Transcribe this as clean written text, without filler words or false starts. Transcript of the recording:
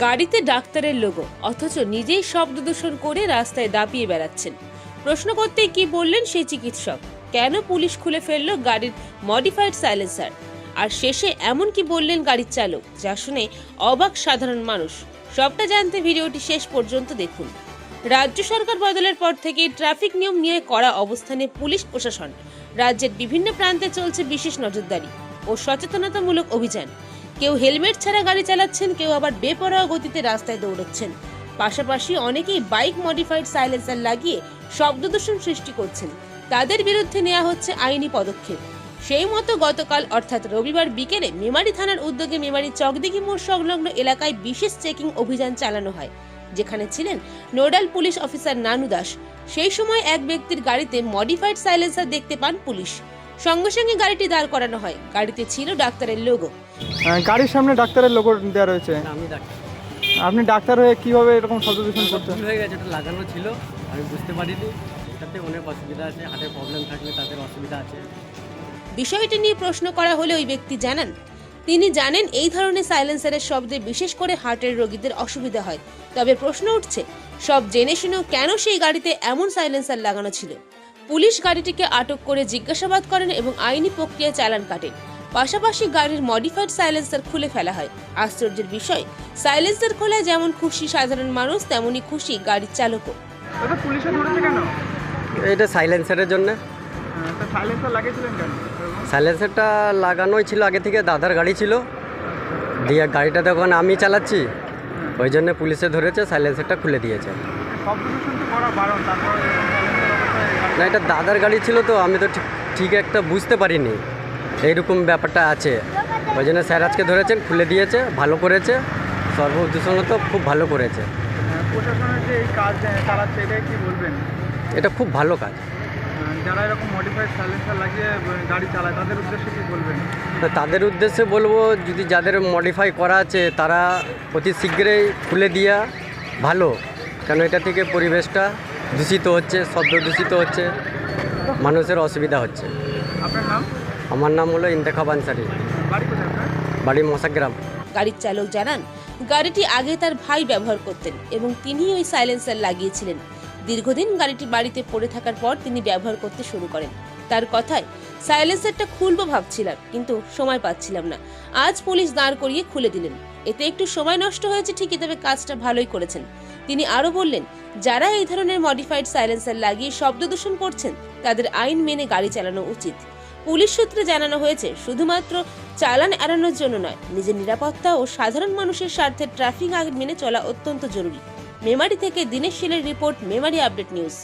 গাড়িতে ডাক্তারের লোগো, অথচ নিজেই শব্দ দূষণ করে রাস্তায় দাপিয়ে বেড়াচ্ছেন। প্রশ্ন করতেই কি বললেন সেই চিকিৎসক? কেন পুলিশ খুলে ফেললো গাড়ির মডিফাইড সাইলেন্সার? আর শেষে এমন কি বললেন গাড়ির চালক, যা শুনে অবাক সাধারণ মানুষ? সবটা জানতে ভিডিওটি শেষ পর্যন্ত দেখুন। রাজ্য সরকার বদলের পর থেকে ট্রাফিক নিয়ম নিয়ে কড়া অবস্থানে পুলিশ প্রশাসন। রাজ্যের বিভিন্ন প্রান্তে চলছে বিশেষ নজরদারি ও সচেতনতামূলক অভিযান। কেউ হেলমেট ছাড়া গাড়ি চালাচ্ছেন, কেউ আবার বেপরোয়া গতিতে রাস্তায় দৌড়চ্ছেন। পাশাপাশি অনেকেই বাইক মডিফাইড সাইলেন্সার লাগিয়ে শব্দ দূষণ সৃষ্টি করছেন। তাদের বিরুদ্ধে নেওয়া হচ্ছে আইনি পদক্ষেপ। সেই মতো গতকাল অর্থাৎ রবিবার বিকেলে মেমারি থানার উদ্যোগে মেমারি চকদিঘি মোড় সংলগ্ন এলাকায় বিশেষ চেকিং অভিযান চালানো হয়, যেখানে ছিলেন নোডাল পুলিশ অফিসার নানু দাস। সেই সময় এক ব্যক্তির গাড়িতে মডিফাইড সাইলেন্সার দেখতে পান পুলিশ। সঙ্গে সঙ্গে গাড়িটি দাঁড় করানো হয়। গাড়িতে ছিল ডাক্তারের লোগো। গাড়ির সামনে ডাক্তারের লোগো দেওয়া রয়েছে। আমি ডাক্তার। আপনি ডাক্তার হয়ে কিভাবে এরকম শব্দ দূষণ করছেন? ভুল হয়ে গেছে, ওটা লাগানো ছিল, আমি বুঝতে পারিনি। এটাতে অনেক অসুবিধা আছে, হার্টের প্রবলেম থাকলে তাদের অসুবিধা আছে। বিষয়টি নিয়ে প্রশ্ন করা হলে ওই ব্যক্তি জানান, তিনি জানেন এই ধরনের সাইলেন্সারের শব্দে বিশেষ করে হার্টের রোগীদের অসুবিধা হয়। তবে প্রশ্ন উঠছে, সব জেনে শুনেও কেন সেই গাড়িতে এমন সাইলেন্সার লাগানো ছিল? পুলিশ গাড়িটিকে আটক করে জিজ্ঞাসাবাদ করেন এবং আইনি প্রক্রিয়া চালান কাটেন। পাশাপাশি গাড়ির মডিফাইড সাইলেন্সার খুলে ফেলা হয়। আশ্চর্যের বিষয়, সাইলেন্সার খোলায় যেমন খুশি সাধারণ মানুষ, তেমনি খুশি গাড়ির চালকও। এটা পুলিশে ধরেছে কেন? এটা সাইলেন্সারের জন্য। সাইলেন্সার লাগিয়েছিলেন কেন? সাইলেন্সারটা লাগানোই ছিল আগে থেকে, দাদার গাড়ি ছিল, দিয়ে গাড়িটা তখন আমি চালাচ্ছি, ওই জন্য পুলিশে ধরেছে, সাইলেন্সারটা খুলে দিয়েছে। শব্দ দূষণ তো করা বারণ, তারপরে না, এটা দাদার গাড়ি ছিল তো আমি তো ঠিক একটা বুঝতে পারিনি এইরকম ব্যাপারটা আছে, ওই জন্য স্যার আজকে ধরেছেন, খুলে দিয়েছে, ভালো করেছে। সর্বদূষণ তো খুব ভালো করেছে। প্রশাসনের যে এই কাজ চালাচ্ছে, এটা কি বলবেন? এটা খুব ভালো কাজ। যারা এরকম মডিফাইড সাইলেন্সার লাগিয়ে গাড়ি চালায় তাদের উদ্দেশ্যে কি বলবেন? তাদের উদ্দেশ্যে বলবো, যদি যাদের মডিফাই করা আছে তারা অতি শীঘ্রই খুলে দেওয়া ভালো, কারণ এটা থেকে পরিবেশটা দূষিত হচ্ছে, শব্দ দূষিত হচ্ছে, মানুষের অসুবিধা হচ্ছে। আপনার নাম? আমার নাম হলো ইন্তেখাব আনসারি, বাড়ি কোথায় আপনার? বাড়ি মশাগ্রাম। গাড়ির চালক জানান, গাড়িটি আগে তার ভাই ব্যবহার করতেন এবং তিনি ওই সাইলেন্সার লাগিয়েছিলেন। দীর্ঘদিন গাড়িটি বাড়িতে পড়ে থাকার পর তিনি ব্যবহার করতে শুরু করেন। তার কথায়, সাইলেন্সারটা খুলবো ভাবছিলাম, কিন্তু সময় পাচ্ছিলাম না। আজ পুলিশ দাঁড় করিয়ে খুলে দিলেন। এতে একটু সময় নষ্ট হয়েছে ঠিকই, তবে কাজটা ভালোই করেছেন। তিনি আরো বললেন, যারা এই ধরনের মডিফাইড সাইলেন্সার লাগিয়ে শব্দ দূষণ করছেন তাদের আইন মেনে গাড়ি চালানো উচিত। পুলিশ সূত্রে জানানো হয়েছে, শুধুমাত্র চালান এড়ানোর জন্য নয়, নিজের নিরাপত্তা ও সাধারণ মানুষের স্বার্থে ট্রাফিক আইন মেনে চলা অত্যন্ত জরুরি। মেমারি থেকে দীনেশ শীলের রিপোর্ট, মেমারি আপডেট নিউজ।